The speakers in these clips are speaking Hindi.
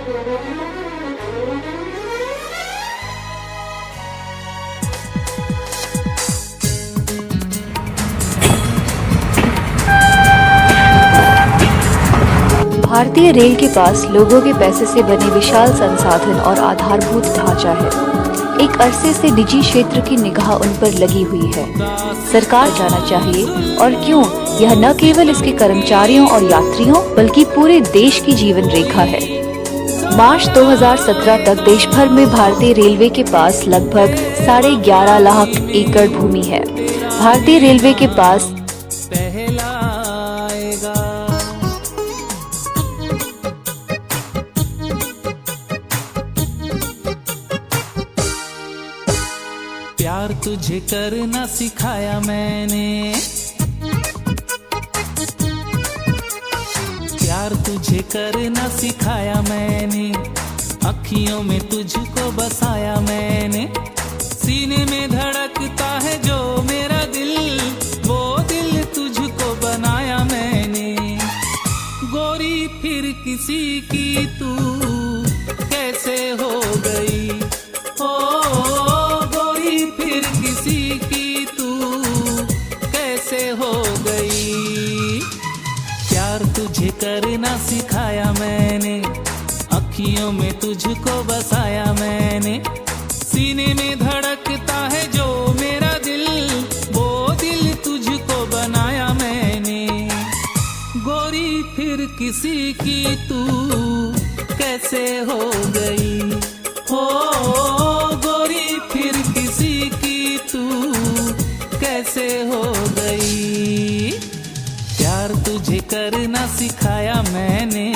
भारतीय रेल के पास लोगों के पैसे से बने विशाल संसाधन और आधारभूत ढांचा है। एक अरसे से निजी क्षेत्र की निगाह उन पर लगी हुई है। सरकार जाना चाहिए, और क्यों, यह न केवल इसके कर्मचारियों और यात्रियों बल्कि पूरे देश की जीवन रेखा है। मार्च 2017 तक देश भर में भारतीय रेलवे के पास लगभग 11.5 लाख एकड़ भूमि है। भारतीय रेलवे के पास प्यार तुझे करना सिखाया मैंने, प्यार तुझे करना सिखाया मैंने, अखियों में तुझको बसाया मैंने, सीने में धड़कता है जो मेरा दिल, वो दिल तुझको बनाया मैंने। गोरी फिर किसी की तू कैसे हो गई, हो फिर किसी की तू कैसे हो गई। प्यार तुझे करना सिखाया मैंने, अखियों में तुझको बसाया मैंने, सीने में धड़कता है जो मेरा दिल, वो दिल तुझको बनाया मैंने। गोरी फिर किसी की तू कैसे हो गई, हो गोरी फिर किसी की तू कैसे हो गई। प्यार तुझे करना सिखाया मैंने।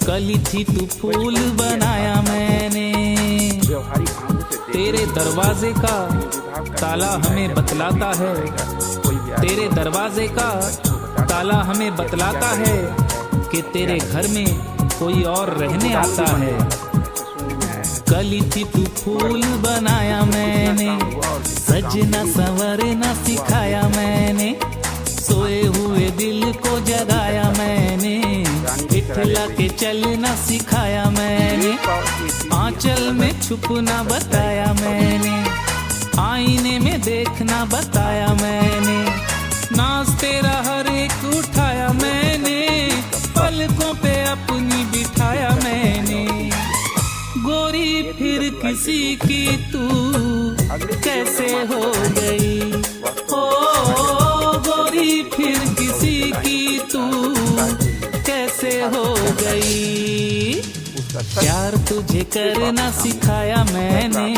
कली थी तू फूल बनाया मैंने, तेरे दरवाजे का ताला हमें बतलाता है, तेरे दरवाजे का ताला हमें बतलाता है कि तेरे घर में कोई और रहने आता है। कली थी तू फूल बनाया मैंने, सजना संवरना सिखाया मैंने, सोए हुए दिल को जगाया मैंने, इठला के चलना सिखाया मैंने, आंचल में छुपना बताया मैंने, आईने में देखना बताया मैंने, नाज तेरा हर एक उठाया मैंने, पलकों पे अपनी बिठाया मैंने। गोरी फिर किसी की तू कैसे हो गई, हो गोरी फिर किसी की तू कैसे हो गई। प्यार तुझे करना सिखाया मैंने।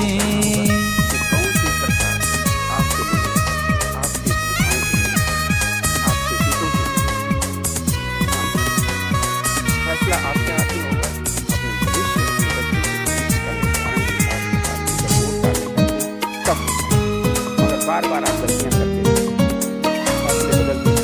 बार बार आप गलतियां करते हैं, फैसले बदलते हैं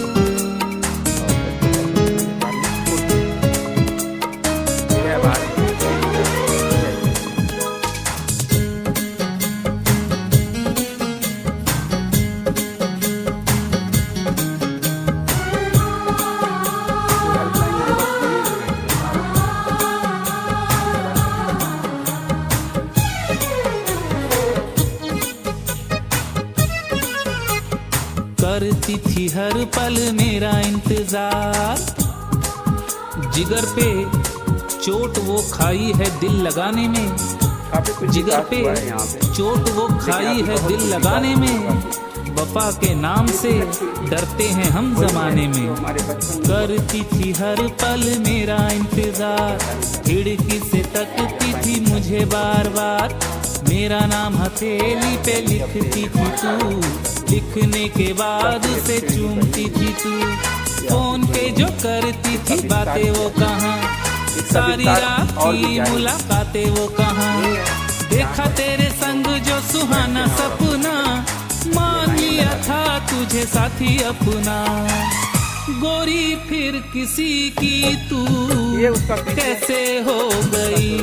करती थी हर पल मेरा इंतजार, जिगर पे चोट वो खाई है दिल लगाने में, जिगर पे चोट वो खाई है दिल लगाने में, वफा के नाम से डरते हैं हम जमाने में। हमारे बचपन करती थी हर पल मेरा इंतजार, खिड़की से तकती थी मुझे बार बार। मेरा नाम हथेली पे लिखती थी तू, लिखने के बाद उसे चूमती थी तू। फोन पे जो करती थी बातें वो कहाँ, सारी रात की मुलाकातें वो कहाँ। देखा तेरे संग जो सुहाना सपना, मान लिया था तुझे साथी अपना। गोरी फिर किसी की तू कैसे हो गई,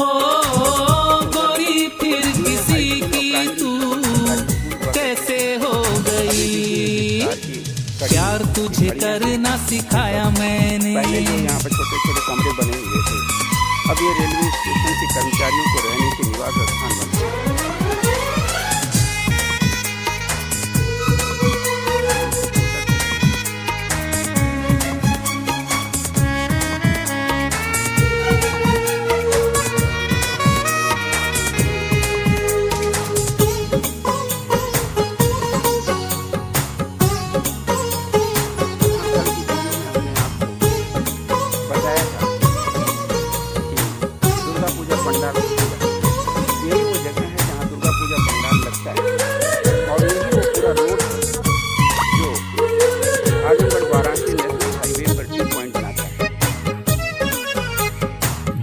हो गोरी फिर किसी की तू कैसे हो गई। प्यार तुझे करना सिखाया मैंने। पहले जो यहाँ पर छोटे छोटे कमरे बने हुए थे, अब ये रेलवे स्टेशन के कर्मचारियों को रहने के निवास स्थान बन गए।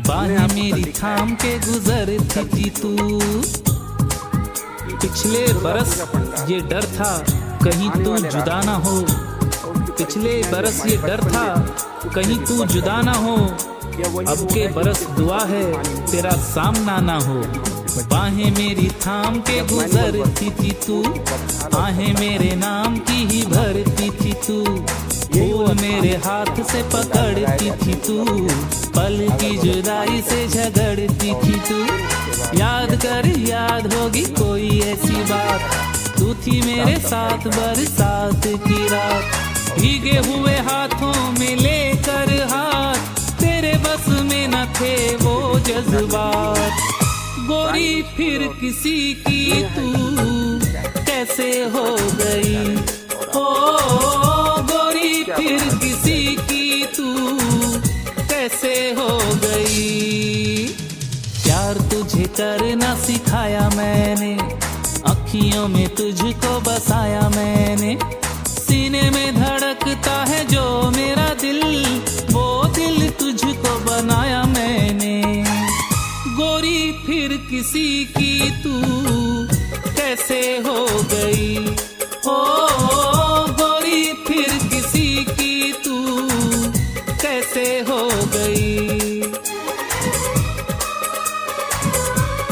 बाहें मेरी थाम के गुजरती थी तू। पिछले बरस ये डर था कहीं तू जुदा ना हो, पिछले बरस ये डर था कहीं तू जुदा ना हो। अब के बरस दुआ है तेरा सामना ना हो। बाहें मेरी थाम के गुजरती थी तू, आहें मेरे नाम की ही भरती थी तू। फूल मेरे हाथ से पकड़ती थी तू, पल की जुदाई से झगड़ती थी तू। याद कर याद होगी कोई ऐसी बात, तू थी मेरे साथ बरसात की रात। भीगे हुए हाथों में लेकर हाथ, तेरे बस में न थे वो जज्बात। गोरी फिर किसी की तू कैसे हो गई, ओ गोरी फिर किसी की तू कैसे हो गई। प्यार तुझे करना सिखाया मैंने, अखियों में तुझको बसाया मैंने। सीने में धड़कता है जो मेरा दिल, वो दिल तुझको बनाया मैंने। गोरी फिर किसी की तू कैसे हो गई, ओ गोरी फिर किसी की तू कैसे हो